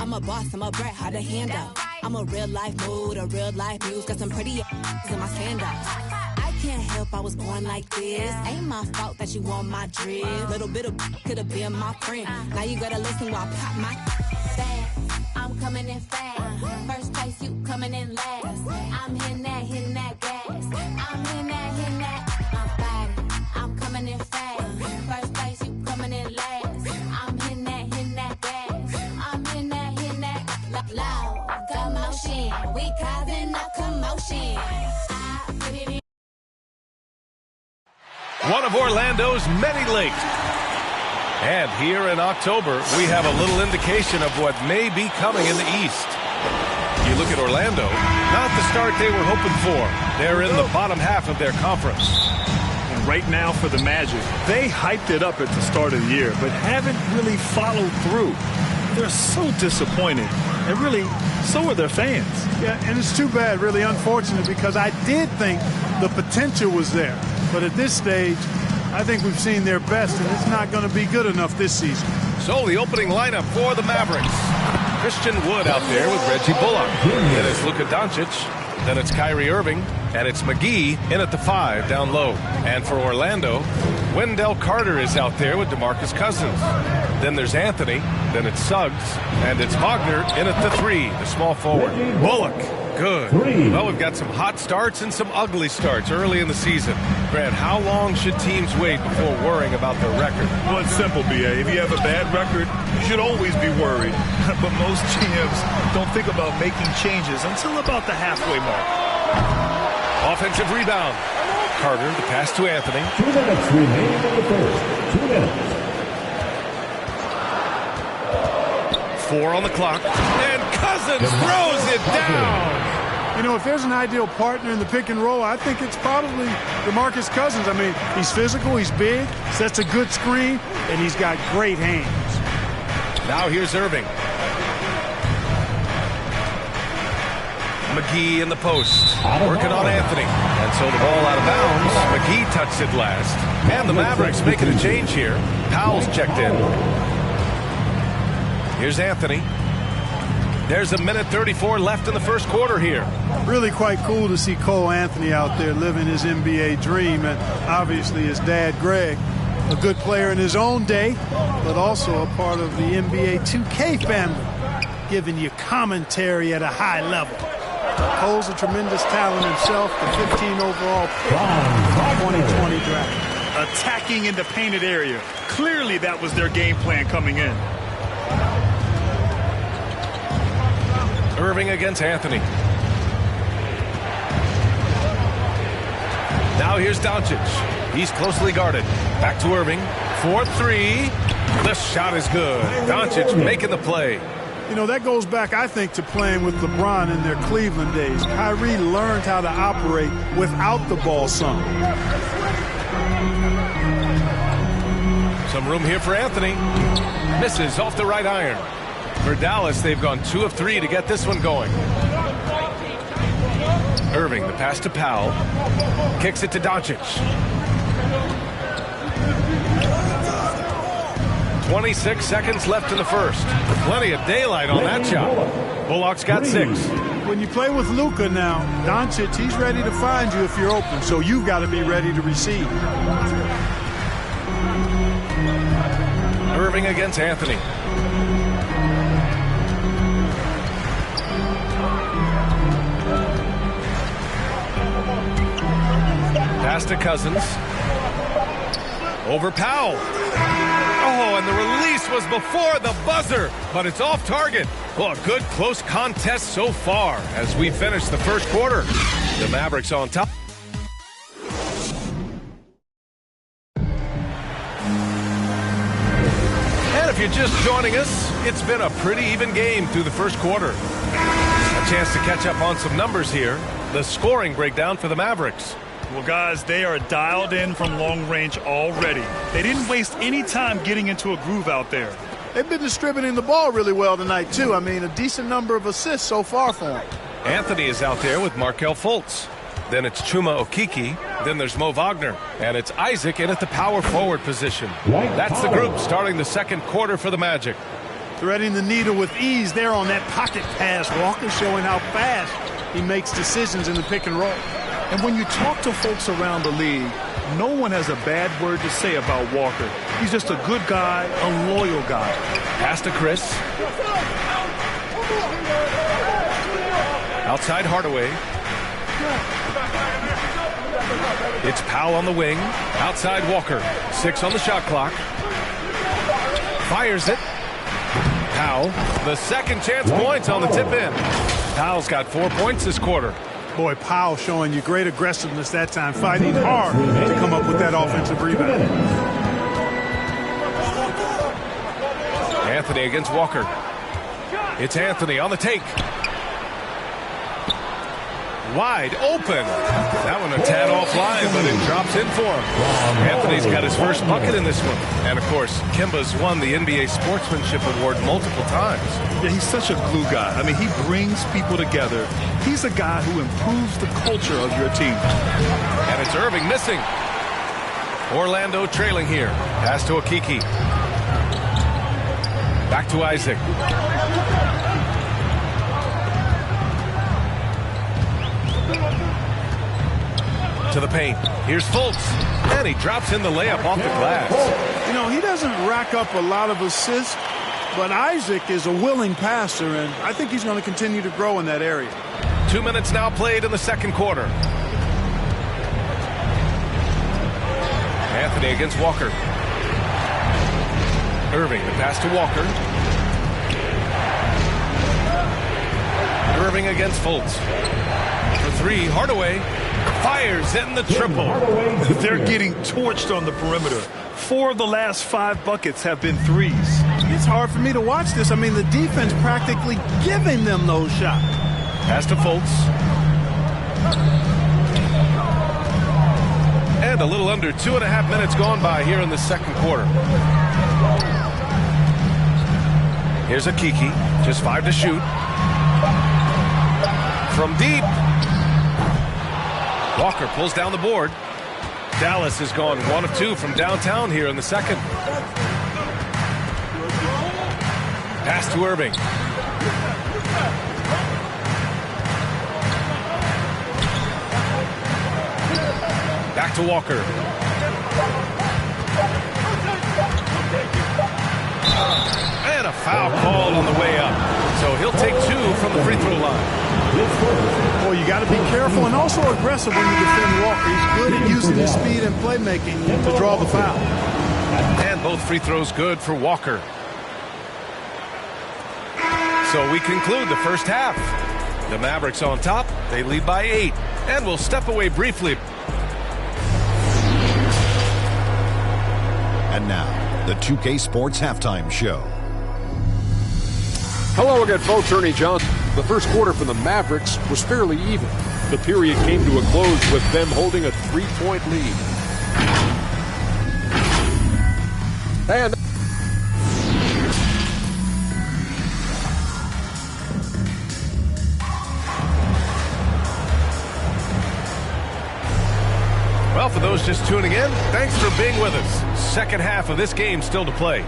I'm a boss, I'm a brat, hard to handle. I'm a real life mood, a real life muse. Got some pretty in my sandals. I can't help I was born like this. Ain't my fault that you want my drip. Little bit of could have been my friend. Now you gotta listen while I pop my fast. I'm coming in fast. First place, you coming in last. I'm hitting that gas. I'm hitting that. I'm fighting. I'm coming in fast. First place, you coming in last. I'm hitting that gas. I'm hitting that loud commotion. We causing a commotion. I put it in. One of Orlando's many lakes. And here in October, we have a little indication of what may be coming in the East. You look at Orlando, not the start they were hoping for. They're in the bottom half of their conference. And right now for the Magic, they hyped it up at the start of the year, but haven't really followed through. They're so disappointed, and really, so are their fans. Yeah, and it's too bad, really unfortunate, because I did think the potential was there. But at this stage, I think we've seen their best, and it's not going to be good enough this season. So the opening lineup for the Mavericks. Christian Wood out there with Reggie Bullock. Then it's Luka Doncic. Then it's Kyrie Irving. And it's McGee in at the 5 down low. And for Orlando, Wendell Carter is out there with DeMarcus Cousins. Then there's Anthony. Then it's Suggs. And it's Wagner in at the 3, the small forward. Bullock. Good. Well, we've got some hot starts and some ugly starts early in the season. Grant, how long should teams wait before worrying about their record? Well, it's simple, B.A. If you have a bad record, you should always be worried. But most GMs don't think about making changes until about the halfway mark. Offensive rebound. Carter, the pass to Anthony. 2 minutes remaining in the first. 2 minutes. 4 on the clock. And Cousins throws it down. You know, if there's an ideal partner in the pick and roll, I think it's probably DeMarcus Cousins. I mean, he's physical, he's big, sets a good screen, and he's got great hands. Now here's Irving. McGee in the post. Working on Anthony. And so the ball out of bounds. McGee touched it last. And the Mavericks making a change here. Powell's checked in. Here's Anthony. There's a minute 34 left in the first quarter here. Really quite cool to see Cole Anthony out there living his NBA dream. And obviously his dad, Greg, a good player in his own day, but also a part of the NBA 2K family, giving you commentary at a high level. Cole's a tremendous talent himself, the 15 overall pick in the 2020 draft. Attacking in the painted area. Clearly that was their game plan coming in. Irving against Anthony. Now here's Doncic. He's closely guarded. Back to Irving. 4-3. The shot is good. Doncic making the play. You know, that goes back, I think, to playing with LeBron in their Cleveland days. Kyrie learned how to operate without the ball some. Some room here for Anthony. Misses off the right iron. For Dallas, they've gone 2 of 3 to get this one going. Irving, the pass to Powell. Kicks it to Doncic. 26 seconds left in the first. Plenty of daylight on that shot. Bullock's got 6. When you play with Luka now, Doncic, he's ready to find you if you're open, so you've got to be ready to receive. Irving against Anthony. Pass to Cousins. Over Powell. Oh, and the release was before the buzzer, but it's off target. Well, a good close contest so far as we finish the first quarter. The Mavericks on top. And if you're just joining us, it's been a pretty even game through the first quarter. A chance to catch up on some numbers here. The scoring breakdown for the Mavericks. Well, guys, they are dialed in from long range already. They didn't waste any time getting into a groove out there. They've been distributing the ball really well tonight, too. I mean, a decent number of assists so far for them. Anthony is out there with Markelle Fultz. Then it's Chuma Okeke. Then there's Mo Wagner. And it's Isaac in at the power forward position. That's the group starting the second quarter for the Magic. Threading the needle with ease there on that pocket pass. Walker showing how fast he makes decisions in the pick and roll. And when you talk to folks around the league, no one has a bad word to say about Walker. He's just a good guy, a loyal guy. Pass to Chris. Outside Hardaway. It's Powell on the wing. Outside Walker. 6 on the shot clock. Fires it. Powell. The second chance points on the tip in. Powell's got 4 points this quarter. Boy, Powell showing you great aggressiveness that time, fighting hard to come up with that offensive rebound. Anthony against Walker. It's Anthony on the take. Wide open. That one a tad offline, but it drops in for him. Anthony's got his first bucket in this one. And, of course, Kemba's won the NBA Sportsmanship Award multiple times. Yeah, he's such a glue guy. I mean, he brings people together. He's a guy who improves the culture of your team. And it's Irving missing. Orlando trailing here. Pass to Akiki. Back to Isaac. To the paint. Here's Fultz. And he drops in the layup off the glass. You know, he doesn't rack up a lot of assists, but Isaac is a willing passer, and I think he's going to continue to grow in that area. 2 minutes now played in the second quarter. Anthony against Walker. Irving, the pass to Walker. Irving against Fultz. For 3, Hardaway fires in the triple. They're getting torched on the perimeter. 4 of the last 5 buckets have been threes. It's hard for me to watch this. I mean, the defense practically giving them those shots. Pass to Fultz. And a little under 2.5 minutes gone by here in the second quarter. Here's Akiki. Just 5 to shoot. From deep. Walker pulls down the board. Dallas has gone 1 of 2 from downtown here in the second. Pass to Irving. Back to Walker. And a foul called on the way up. So he'll take 2 from the free throw line. Boy, you got to be careful and also aggressive when you defend Walker. He's good at using his speed and playmaking to draw the foul. And both free throws good for Walker. So we conclude the first half. The Mavericks on top. They lead by 8. And we'll step away briefly. And now, the 2K Sports Halftime Show. Hello again, folks. Ernie Johnson. The first quarter for the Mavericks was fairly even. The period came to a close with them holding a 3-point lead. And well, for those just tuning in, thanks for being with us. Second half of this game still to play.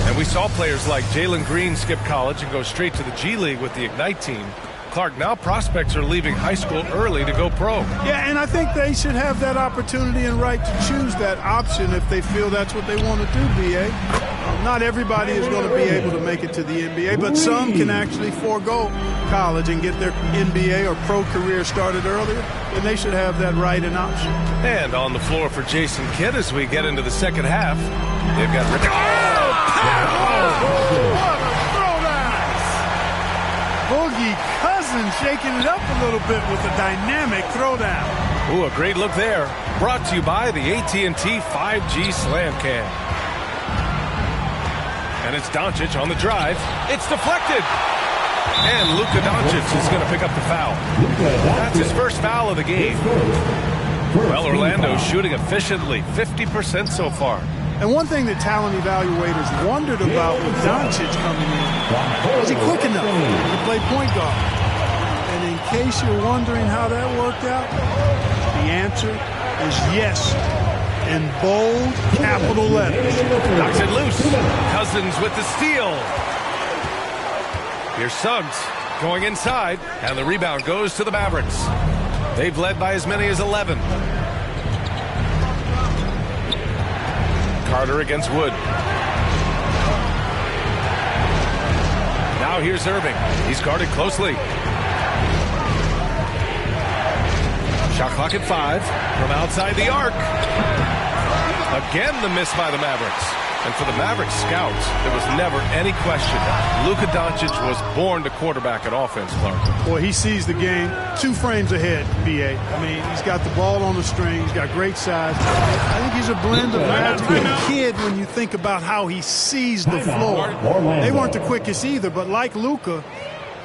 And we saw players like Jalen Green skip college and go straight to the G League with the Ignite team. Clark, now prospects are leaving high school early to go pro. Yeah, and I think they should have that opportunity and right to choose that option if they feel that's what they want to do, B.A. Not everybody is going to be able to make it to the NBA, but some can actually forego college and get their NBA or pro career started earlier, and they should have that right and option. And on the floor for Jason Kidd as we get into the second half, they've got... Boogie Cousins shaking it up a little bit with a dynamic throwdown. Ooh, a great look there. Brought to you by the AT&T 5G Slam Cam. And it's Doncic on the drive. It's deflected. And Luka Doncic is going to pick up the foul. That's his first foul of the game. Well, Orlando shooting efficiently, 50% so far. And one thing that talent evaluators wondered about with Doncic coming in, is he quick enough to play point guard? And in case you're wondering how that worked out, the answer is yes. in bold capital letters. Knocks it loose. Cousins with the steal. Here's Suggs going inside, and the rebound goes to the Mavericks. They've led by as many as 11. Carter against Wood. Now here's Irving. He's guarded closely. Shot clock at 5 from outside the arc. Again, the miss by the Mavericks. And for the Mavericks scouts, there was never any question. Luka Doncic was born to quarterback an offense, Clark. Boy, he sees the game 2 frames ahead, B.A. I mean, he's got the ball on the string. He's got great size. I think he's a blend of Magic and Kidd when you think about how he sees the floor. They weren't the quickest either, but like Luka,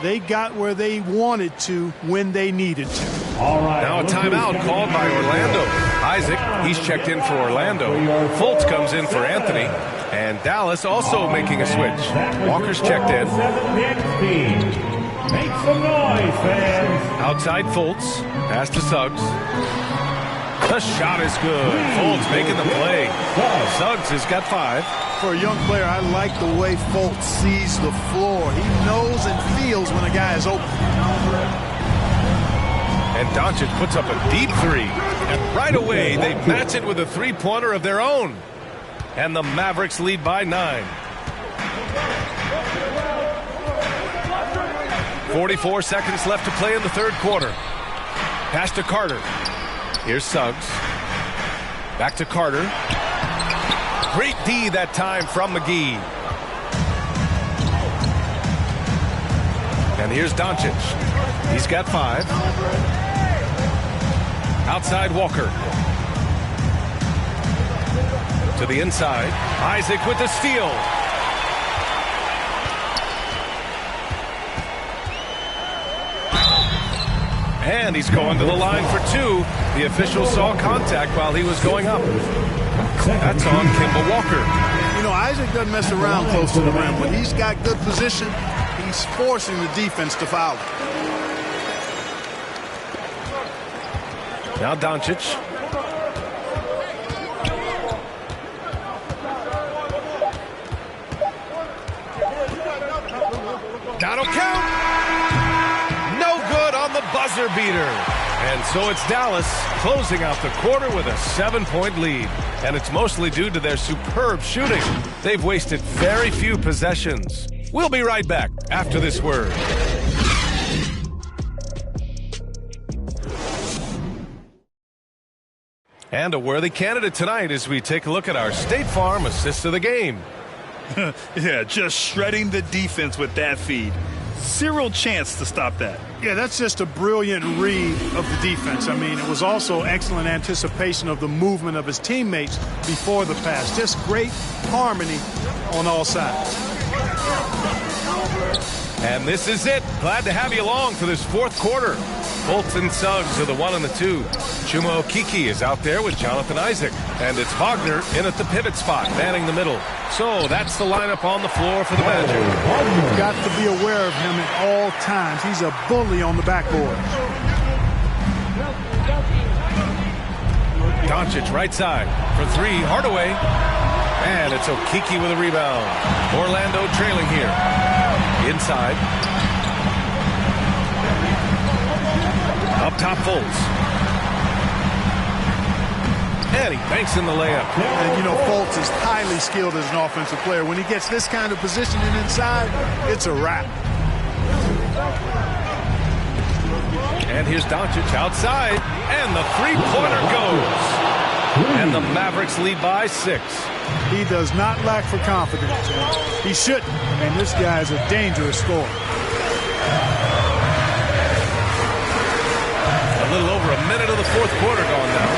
they got where they wanted to when they needed to. Now a timeout called by Orlando. Isaac, he's checked in for Orlando. Fultz comes in for Anthony. And Dallas also making a switch. Walker's checked in. Make some noise, fans. Outside Fultz. Pass to Suggs. The shot is good. Fultz making the play. Suggs has got 5. For a young player, I like the way Fultz sees the floor. He knows and feels when a guy is open. And Doncic puts up a deep 3. And right away, they match it with a 3-pointer of their own. And the Mavericks lead by 9. 44 seconds left to play in the third quarter. Pass to Carter. Here's Suggs. Back to Carter. Great D that time from McGee. And here's Doncic. He's got 5. Outside Walker. To the inside. Isaac with the steal. And he's going to the line for 2. The official saw contact while he was going up. That's on Kemba Walker. You know, Isaac doesn't mess around close to the rim. When he's got good position, he's forcing the defense to foul. Now Doncic. That'll count. No good on the buzzer beater. And so it's Dallas closing out the quarter with a 7-point lead. And it's mostly due to their superb shooting. They've wasted very few possessions. We'll be right back after this word. And a worthy candidate tonight as we take a look at our State Farm assist of the game. Yeah, just shredding the defense with that feed. Zero chance to stop that. Yeah, that's just a brilliant read of the defense. I mean, it was also excellent anticipation of the movement of his teammates before the pass. Just great harmony on all sides. And this is it. Glad to have you along for this fourth quarter. Fultz and Suggs are the 1 and the 2. Chuma Okeke is out there with Jonathan Isaac. And it's Wagner in at the pivot spot, manning the middle. So that's the lineup on the floor for the Magic. You've got to be aware of him at all times. He's a bully on the backboard. Doncic right side for 3. Hardaway. And it's Okeke with a rebound. Orlando trailing here. Inside. Up top, Fultz. And he banks in the layup. And, you know, Fultz is highly skilled as an offensive player. When he gets this kind of positioning inside, it's a wrap. And here's Doncic outside. And the three-pointer goes. And the Mavericks lead by 6. He does not lack for confidence. He shouldn't. And this guy is a dangerous scorer. A little over a minute of the fourth quarter gone now.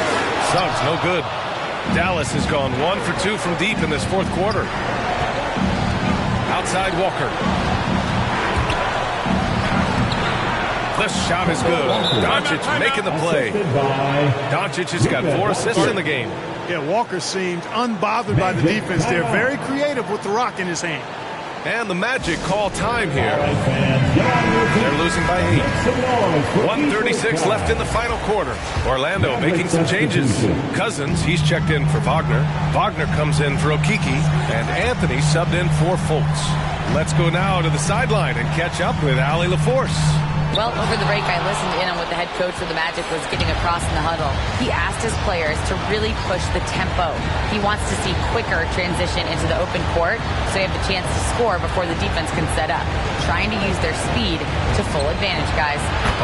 Suggs, no good. Dallas has gone 1 for 2 from deep in this fourth quarter. Outside Walker. The shot is good. Doncic making the play. Doncic has got 4 assists in the game. Yeah, Walker seems unbothered by the defense there. Very creative with the rock in his hand. And the Magic call time here. They're losing by 8. 1:36 left in the final quarter. Orlando making some changes. Cousins, he's checked in for Wagner. Wagner comes in for Okeke. And Anthony subbed in for Fultz. Let's go now to the sideline and catch up with Allie LaForce. Well, over the break, I listened in on what the head coach for the Magic was getting across in the huddle. He asked his players to really push the tempo. He wants to see quicker transition into the open court so they have the chance to score before the defense can set up. Trying to use their speed to full advantage, guys.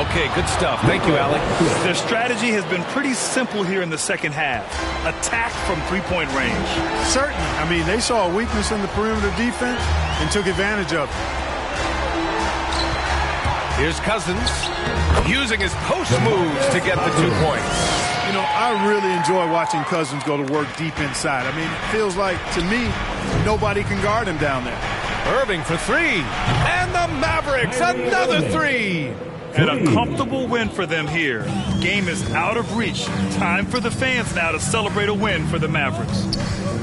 Okay, good stuff. Thank you, Allie. Their strategy has been pretty simple here in the second half. Attack from three-point range. Certainly. I mean, they saw a weakness in the perimeter defense and took advantage of it. Here's Cousins using his post moves to get the 2 points. You know, I really enjoy watching Cousins go to work deep inside. I mean, it feels like, to me, nobody can guard him down there. Irving for 3. And the Mavericks, another 3. And a comfortable win for them here. Game is out of reach. Time for the fans now to celebrate a win for the Mavericks.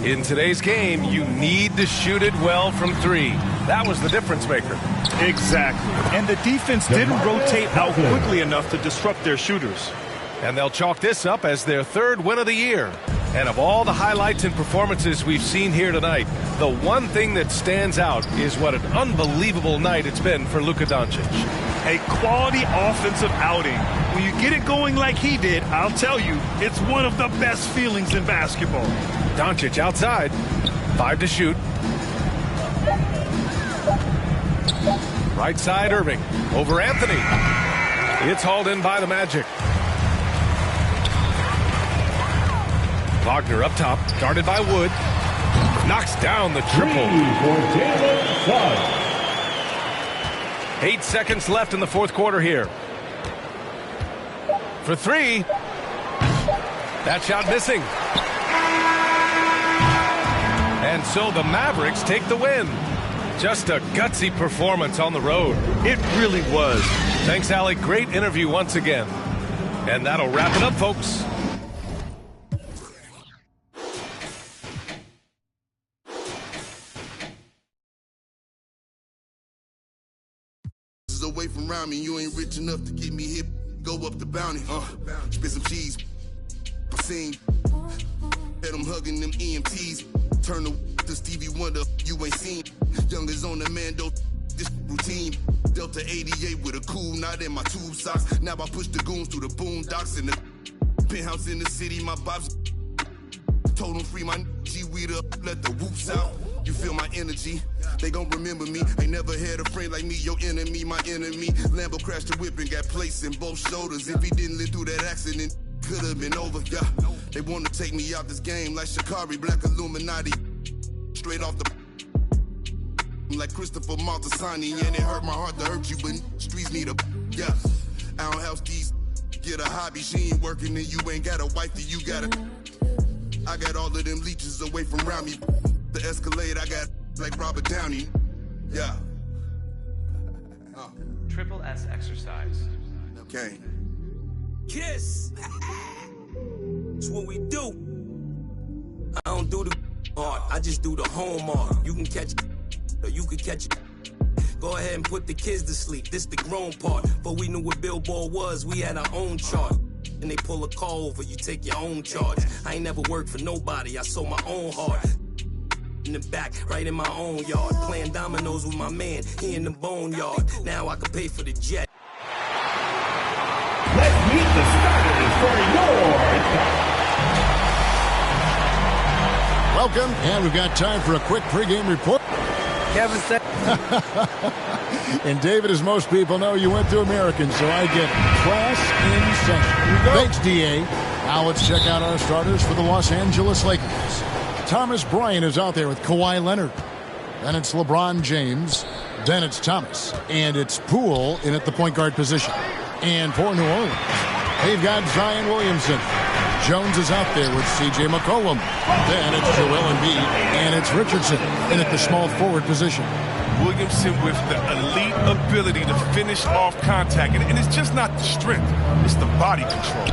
In today's game, you need to shoot it well from 3. That was the difference maker. Exactly. And the defense didn't rotate out quickly enough to disrupt their shooters. And they'll chalk this up as their 3rd win of the year. And of all the highlights and performances we've seen here tonight, the one thing that stands out is what an unbelievable night it's been for Luka Doncic. A quality offensive outing. When you get it going like he did, I'll tell you, it's one of the best feelings in basketball. Doncic outside. 5 to shoot. Right side, Irving. Over Anthony. It's hauled in by the Magic. Wagner up top. Guarded by Wood. Knocks down the triple. 8 seconds left in the 4th quarter here. For 3. That shot missing. And so the Mavericks take the win. Just a gutsy performance on the road. It really was. Thanks, Allie. Great interview once again. And that'll wrap it up, folks. Away from around me, you ain't rich enough to get me hip. Go up the bounty. Spit some cheese. Sing. Bet I'm hugging them EMTs. Turn to Stevie Wonder, you ain't seen. Youngers on the Mando, this routine. Delta 88 with a cool knot in my tube socks. Now I push the goons through the boondocks in the penthouse in the city. My bobs told them free my G-weed up, let the whoops out. You feel my energy, they gon' remember me. Ain't never had a friend like me, your enemy, my enemy. Lambo crashed the whip and got placed in both shoulders. If he didn't live through that accident, could've been over, yeah. They wanna take me out this game like Shikari, Black Illuminati. Straight off the like Christopher Maltasani, and it hurt my heart to hurt you, but streets need a, yeah. I don't house these, get a hobby, she ain't working and you ain't got a wife that you got a. I got all of them leeches away from around me. The Escalade, I got like Robert Downey. Yeah. Triple S exercise. Okay. Kiss. That's what we do. I don't do the art, I just do the home art. You can catch it, or you can catch it. Go ahead and put the kids to sleep. This the grown part. But we knew what Billboard was. We had our own chart. And they pull a call over, you take your own charge. I ain't never worked for nobody, I sold my own heart. In the back, right in my own yard. Playing dominoes with my man, he in the boneyard. Now I can pay for the jet. Let's meet the starters for your Welcome, and we've got time for a quick pregame report. Kevin said. And David, as most people know, you went to American, so I get class in session. Thanks, DA. Now let's check out our starters for the Los Angeles Lakers. Thomas Bryant is out there with Kawhi Leonard. Then it's LeBron James. Then it's Thomas. And it's Poole in at the point guard position. And for New Orleans, they've got Zion Williamson. Jones is out there with C.J. McCollum. Then it's Joel Embiid. And it's Richardson in at the small forward position. Williamson with the elite ability to finish off contact. And it's just not the strength. It's the body control.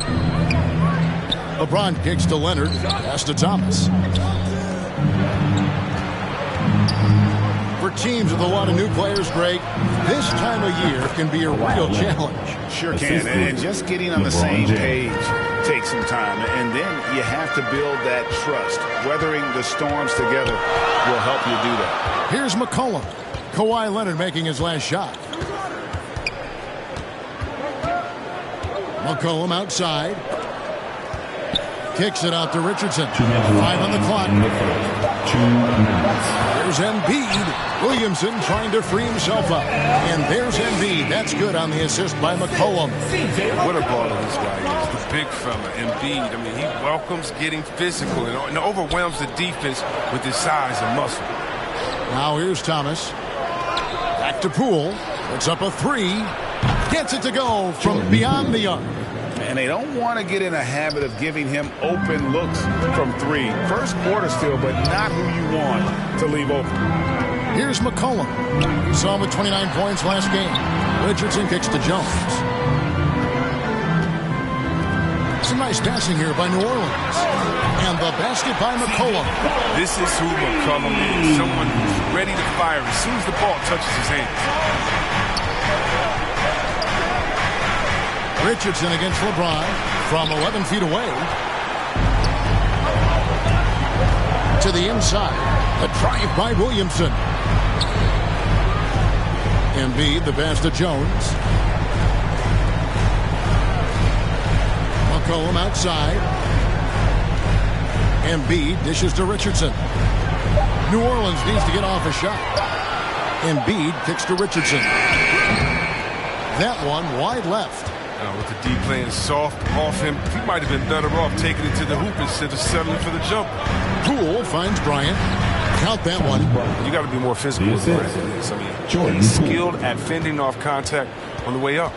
LeBron kicks to Leonard. Pass to Thomas. For For teams with a lot of new players, Greg, this time of year can be a real challenge. Sure can, and just getting on the same page takes some time, and then you have to build that trust. Weathering the storms together will help you do that. Here's McCollum. Kawhi Leonard making his last shot. McCollum outside. Kicks it out to Richardson. 5 on the clock. 2 minutes. There's Embiid. Williamson trying to free himself up. And there's Embiid. That's good on the assist by McCollum. What a baller this guy is. The big fella, Embiid. I mean, he welcomes getting physical and overwhelms the defense with his size and muscle. Now here's Thomas. Back to Poole. Puts up a 3. Gets it to go from beyond the arc. And they don't want to get in a habit of giving him open looks from 3. First quarter still, but not who you want to leave open. Here's McCollum. You saw him with 29 points last game. Richardson kicks to Jones. Some nice passing here by New Orleans. And the basket by McCollum. This is who McCollum is. Someone who's ready to fire as soon as the ball touches his hands. Richardson against LeBron from 11 feet away. To the inside. A drive by Williamson. Embiid, the pass to Jones. McCollum outside. Embiid dishes to Richardson. New Orleans needs to get off a shot. Embiid kicks to Richardson. That one wide left. With the D playing soft off him, he might have been better off taking it to the hoop instead of settling for the jump. Poole finds Bryant. Count that one. You got to be more physical with Bryant than this. I mean, he's skilled at fending off contact on the way up.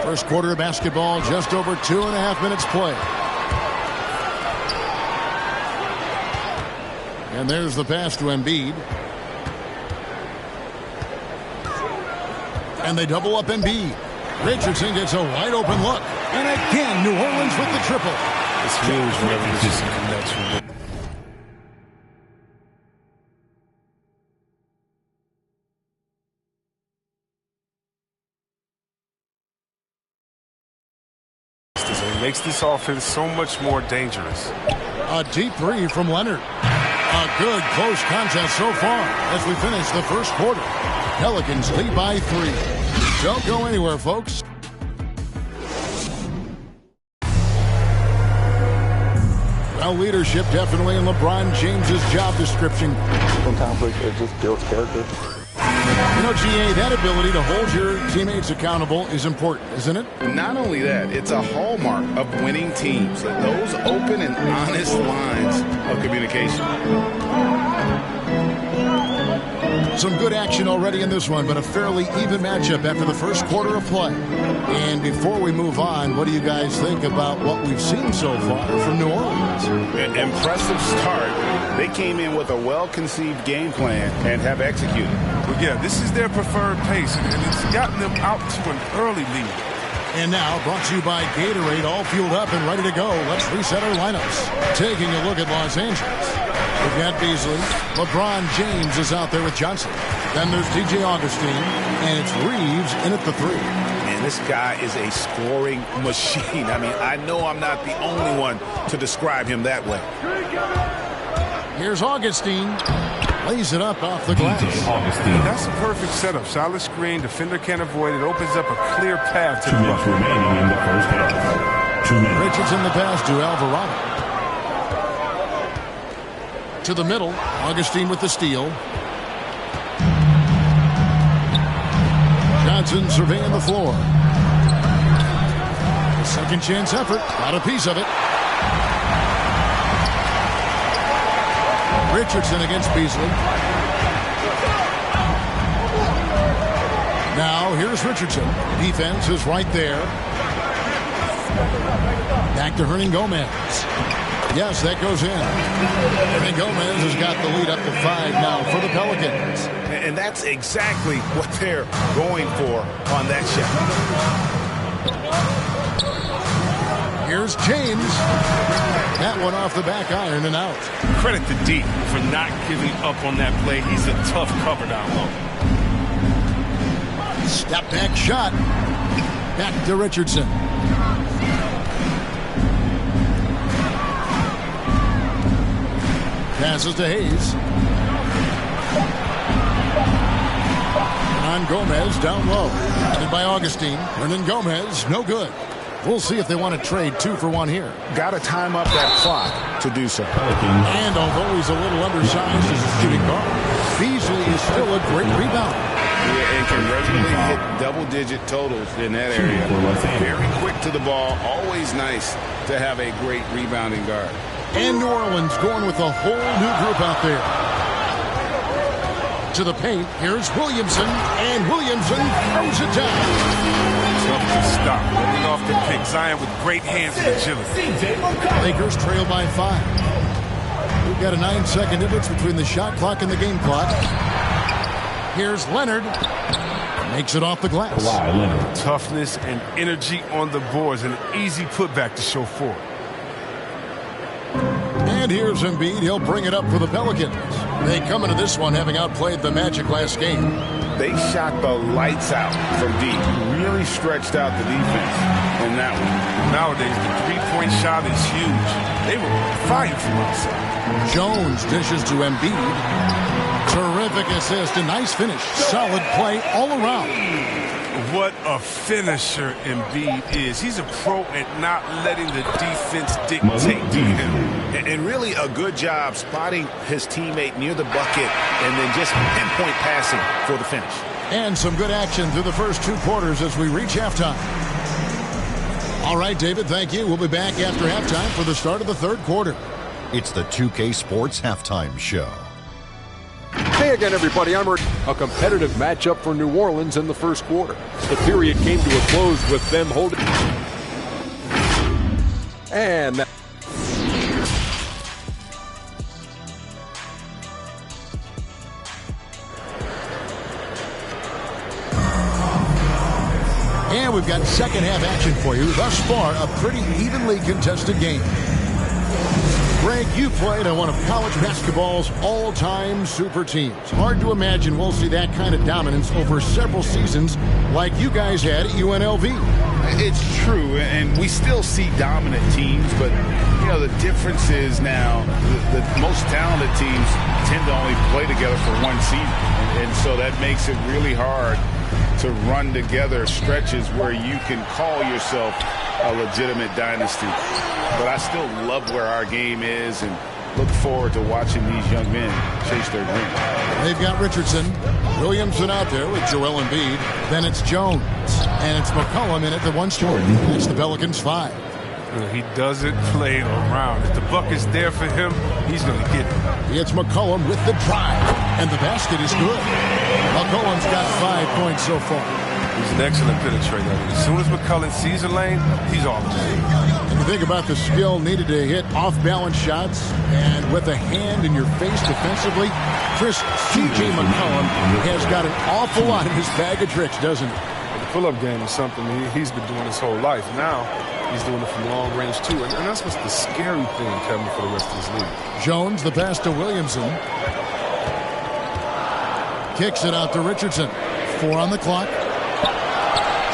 First quarter of basketball, just over 2.5 minutes play. And there's the pass to Embiid. And they double up Embiid. Richardson gets a wide open look. And again, New Orleans with the triple. It's huge whenever there's just a connection. It makes this offense so much more dangerous. A deep 3 from Leonard. A good close contest so far as we finish the first quarter. Pelicans lead by 3. Don't go anywhere, folks. Well, leadership definitely in LeBron James's job description. Sometimes it just builds character. You know, GA, that ability to hold your teammates accountable is important, isn't it? Not only that, it's a hallmark of winning teams. Those open and honest lines of communication. Some good action already in this one, but a fairly even matchup after the first quarter of play. And before we move on, what do you guys think about what we've seen so far from New Orleans? Impressive start. They came in with a well-conceived game plan and have executed. Well, yeah, this is their preferred pace, and it's gotten them out to an early lead. And now, brought to you by Gatorade, all fueled up and ready to go. Let's reset our lineups. Taking a look at Los Angeles. We've got Beasley. LeBron James is out there with Johnson. Then there's DJ Augustine, and it's Reeves in at the 3. Man, this guy is a scoring machine. I mean, I know I'm not the only one to describe him that way. Here's Augustine. Lays it up off the glass. That's a perfect setup. Solid screen. Defender can't avoid it. Opens up a clear path to 2 minutes remaining in the first half. 2 minutes. Richardson the pass to Alvarado. To the middle. Augustine with the steal. Johnson surveying the floor. Second chance effort. Got a piece of it. Richardson against Beasley. Now here's Richardson. Defense is right there. Back to Hernangomez. Yes, that goes in. Hernangomez has got the lead up to 5 now for the Pelicans. And that's exactly what they're going for on that shot. Here's James. That one off the back iron and out. Credit to D for not giving up on that play. He's a tough cover down low. Step back shot. Back to Richardson. Passes to Hayes. On Gomez down low. Headed by Augustine. Hernan Gomez, no good. We'll see if they want to trade 2 for 1 here. Got to time up that clock to do so. And although he's a little undersized as a shooting guard, Beasley is still a great rebounder. Yeah, and can regularly hit double-digit totals in that area. Very quick to the ball. Always nice to have a great rebounding guard. And New Orleans going with a whole new group out there. To the paint, here's Williamson, and Williamson throws it down. Tough to stop. Running off the pick. Zion with great hands and agility. Lakers trail by 5. We've got a 9-second difference between the shot clock and the game clock. Here's Leonard. Makes it off the glass. Toughness and energy on the boards. An easy putback to show for it. And here's Embiid. He'll bring it up for the Pelicans. They come into this one having outplayed the Magic last game. They shot the lights out from deep. Really stretched out the defense in that one. Nowadays, the three-point shot is huge. They were fighting from outside. Jones dishes to Embiid. Terrific assist. A nice finish. Solid play all around. What a finisher Embiid is. He's a pro at not letting the defense dictate to him. And really a good job spotting his teammate near the bucket and then just pinpoint passing for the finish. And some good action through the first 2 quarters as we reach halftime. All right, David, thank you. We'll be back after halftime for the start of the 3rd quarter. It's the 2K Sports Halftime Show. Hey again, everybody. I'm a competitive matchup for New Orleans in the first quarter. The period came to a close with them holding. And we've got second half action for you. Thus far, a pretty evenly contested game. Greg, you played on one of college basketball's all-time super teams. Hard to imagine we'll see that kind of dominance over several seasons like you guys had at UNLV. It's true, and we still see dominant teams, but, you know, the difference is now the most talented teams tend to only play together for one season, and so that makes it really hard to run together stretches where you can call yourself a legitimate dynasty. But I still love where our game is and look forward to watching these young men chase their dreams. They've got Richardson, Williamson out there with Joel Embiid. Then it's Jones, and it's McCollum in at the 1 spot. That's the Pelicans 5. He doesn't play around. If the bucket's there for him, he's going to get it. It's McCollum with the drive, and the basket is good. McCollum's got 5 points so far. He's an excellent penetrator. As soon as McCollum sees a lane, he's all in. And you think about the skill needed to hit off-balance shots, and with a hand in your face defensively, Chris, C.J. McCollum has got an awful lot in his bag of tricks, doesn't he? The pull-up game is something he's been doing his whole life. Now he's doing it from long range too, and that's what's the scary thing, Kevin, for the rest of his league. Jones, the pass to Williamson. Kicks it out to Richardson. 4 on the clock.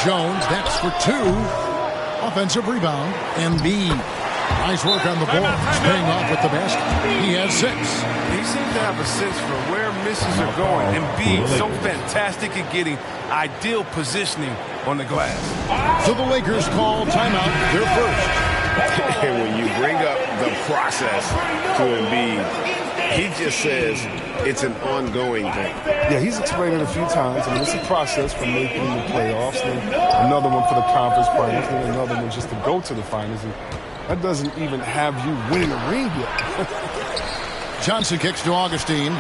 Jones, that's for 2. Offensive rebound. Embiid. Nice work on the board. Staying off with the basket. He has 6. He seems to have a sense for where misses are going. Embiid, so fantastic at getting ideal positioning on the glass. So the Lakers call timeout. They're first. When you bring up the process to Embiid, he just says it's an ongoing thing. Yeah, he's explained it a few times. I mean, it's a process from making the playoffs, then another one for the conference finals, then another one just to go to the finals. And that doesn't even have you winning a ring yet. Johnson kicks to Augustine.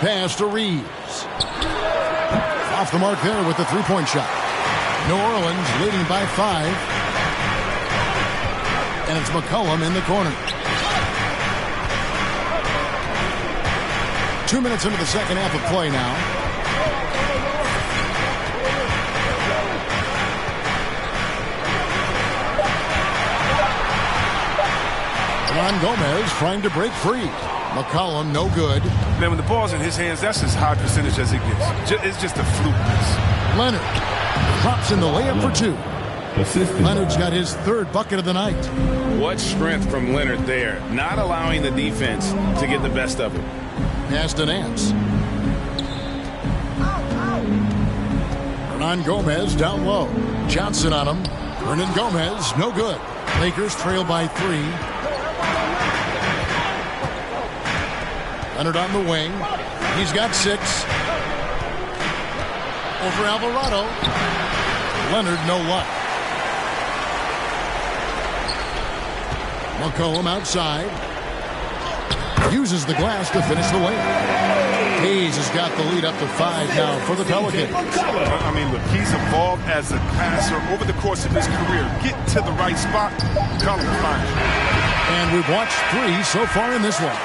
Pass to Reeves. Off the mark there with the 3-point shot. New Orleans leading by 5. And it's McCollum in the corner. 2 minutes into the second half of play now. Ron Gomez trying to break free. McCollum, no good. Man, when the ball's in his hands, that's as high percentage as it gets. It's just a fluke miss. Leonard drops in the layup for 2. Leonard's got his 3rd bucket of the night. What strength from Leonard there, not allowing the defense to get the best of it. Pass to Nance. Hernan Gomez down low. Johnson on him. Hernan Gomez, no good. Lakers trail by 3. Leonard on the wing. He's got 6. Over Alvarado. Leonard, no luck. McCollum outside. Uses the glass to finish the wing. Hayes has got the lead up to 5 now for the Pelicans. I mean, look, he's evolved as a passer over the course of his career. Get to the right spot, McCollum will find you. And we've watched 3 so far in this one.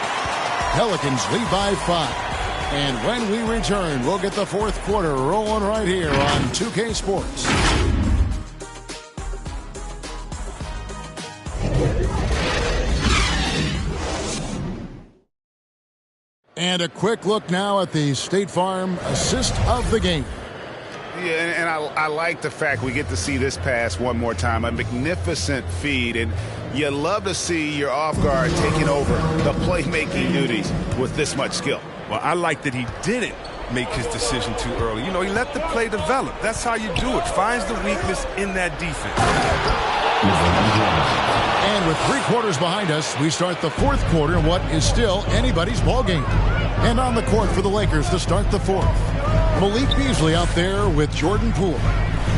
Pelicans lead by 5. And when we return, we'll get the 4th quarter rolling right here on 2K Sports. And a quick look now at the State Farm assist of the game. Yeah, and I like the fact we get to see this pass one more time. A magnificent feed, and you love to see your off guard taking over the playmaking duties with this much skill. Well, I like that he didn't make his decision too early. You know, he let the play develop. That's how you do it. Finds the weakness in that defense. And with 3 quarters behind us, we start the 4th quarter in what is still anybody's ball game. And on the court for the Lakers to start the 4th. Malik Beasley out there with Jordan Poole.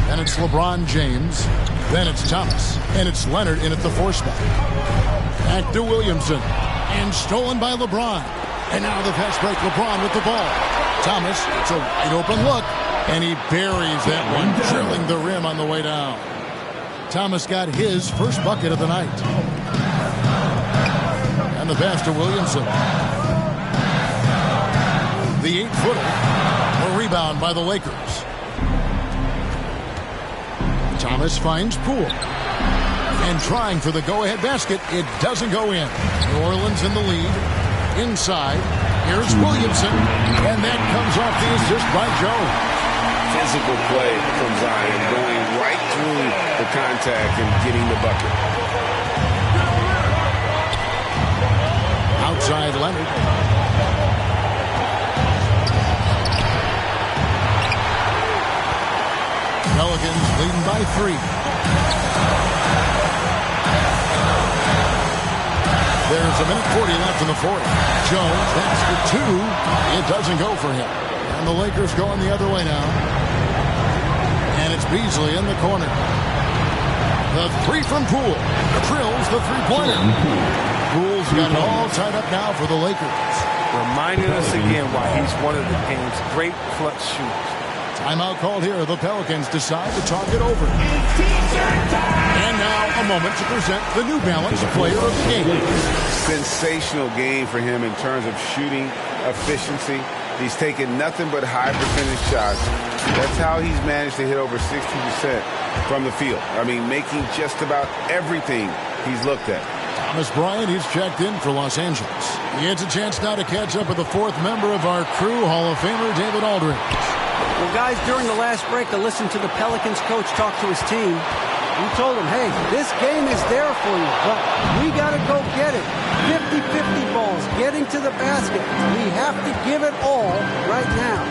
And it's LeBron James. Then it's Thomas. And it's Leonard in at the 4 spot. Back to Williamson. And stolen by LeBron. And now the fast break, LeBron with the ball. Thomas, it's a wide open look. And he buries that one, drilling the rim on the way down. Thomas got his 1st bucket of the night. And the pass to Williamson. The 8-footer. A rebound by the Lakers. Thomas finds Poole. And trying for the go-ahead basket. It doesn't go in. New Orleans in the lead. Inside. Here's Williamson. And that comes off the assist by Joe. Physical play from Zion, going right through the contact and getting the bucket. Outside Leonard. Pelicans leading by 3. There's a minute 40 left in the 4th. Jones, that's for 2. It doesn't go for him. And the Lakers going the other way now. And it's Beasley in the corner. The 3 from Poole. Drills the 3-pointer. Poole's got it all tied up now for the Lakers. Reminding us again why he's one of the game's great clutch shooters. Timeout called here. The Pelicans decide to talk it over. And now a moment to present the New Balance Player of the Game. Sensational game for him in terms of shooting efficiency. He's taken nothing but high percentage shots. That's how he's managed to hit over 60% from the field. I mean, making just about everything he's looked at. Thomas Bryant, he's checked in for Los Angeles. He gets a chance now to catch up with the 4th member of our crew, Hall of Famer David Aldridge. Well, guys, during the last break, I listened to the Pelicans coach talk to his team. He told them, hey, this game is there for you, but we got to go get it. 50-50 balls, getting to the basket. We have to give it all right now.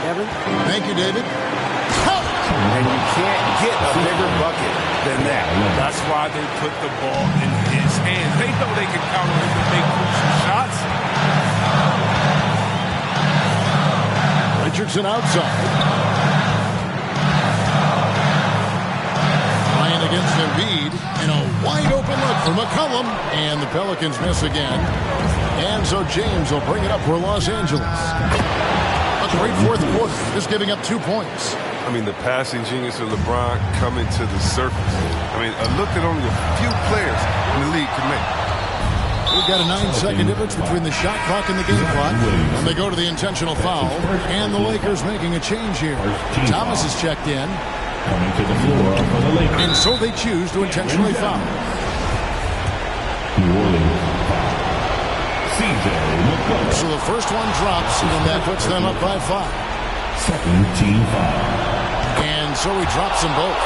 Kevin? Thank you, David. And you can't get a bigger bucket than that. That's why they put the ball in his hands. They know they can count on him to make crucial shots. Richardson outside. Ryan against Embiid. And a wide open look for McCollum. And the Pelicans miss again. And so James will bring it up for Los Angeles. A great 4th quarter. Just giving up 2 points. I mean, the passing genius of LeBron coming to the surface. I mean, a look that only a few players in the league can make. We've got a 9-second difference between the shot clock and the game clock. And they go to the intentional foul. And the Lakers making a change here. Thomas is checked in. Coming to the floor for the Lakers. And so they choose to intentionally foul. New Orleans. So the first one drops, and that puts them up by 5. Second team foul. And so he drops them both.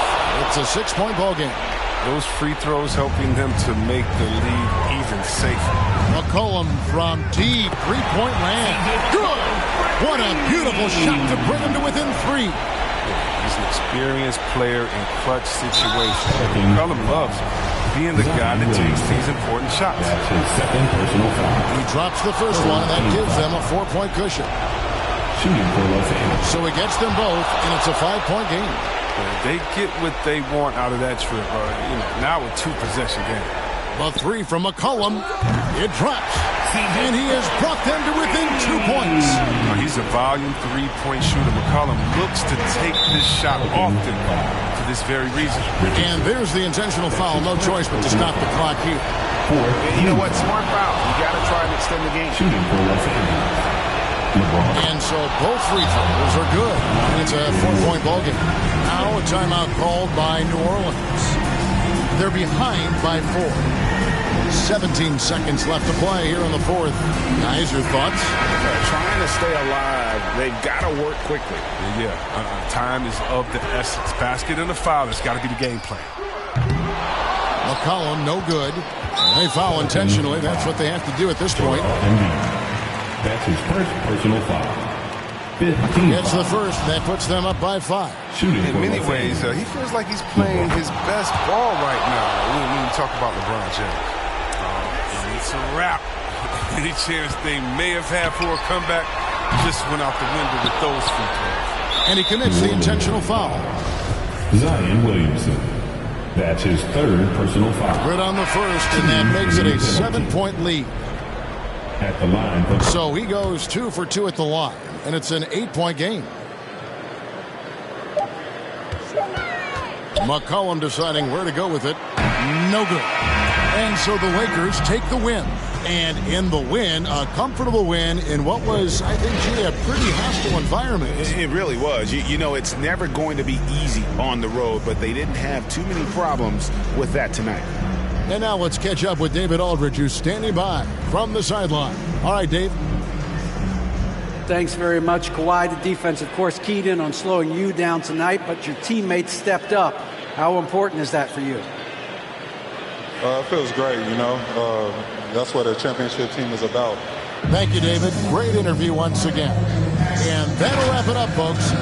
It's a 6-point ball game. Those free throws helping them to make the lead even safer. McCollum from deep 3-point land. Good! What a beautiful shot to bring him to within 3. He's an experienced player in clutch situations. McCollum loves being the guy that takes these important shots. That's his second personal foul. He drops the first one, and that gives them a 4-point cushion. Shooting for Los Angeles. So he gets them both, and it's a 5-point game. They get what they want out of that trip. Now a 2-possession game. The 3 from McCollum. It drops. And he has brought them to within 2 points. He's a volume 3-point shooter. McCollum looks to take this shot often for this very reason. And there's the intentional foul. No choice but to stop the clock here. You know what? Smart foul. You got to try and extend the game. Shooting for Los Angeles. And so both free throws are good. And it's a 4-point ball game. Now a timeout called by New Orleans. They're behind by 4. 17 seconds left to play here in the 4th. Guys, your thoughts? Trying to stay alive, they've got to work quickly. Time is of the essence. Basket and a foul. That's got to be the game plan. McCollum, no good. They foul intentionally. That's what they have to do at this point. That's his first personal foul. 15 Gets the first. That puts them up by 5. Shooting in many ways, he feels like he's playing his best ball right now. When we talk about LeBron James. It's a wrap. Any chance they may have had for a comeback just went out the window with those free throws. And he commits the intentional foul. Zion Williamson. That's his 3rd personal foul. Good on the first, and that makes it a 7-point lead. At the line. So he goes 2 for 2 at the line, and it's an 8-point game. McCollum deciding where to go with it. No good. And so the Lakers take the win. And in the win, a comfortable win in what was, I think, a pretty hostile environment. It really was. You know, it's never going to be easy on the road, but they didn't have too many problems with that tonight. And now let's catch up with David Aldridge, who's standing by from the sideline. All right, Dave. Thanks very much, Kawhi. The defense, of course, keyed in on slowing you down tonight, but your teammates stepped up. How important is that for you? It feels great, you know. That's what a championship team is about. Thank you, David. Great interview once again. And that'll wrap it up, folks.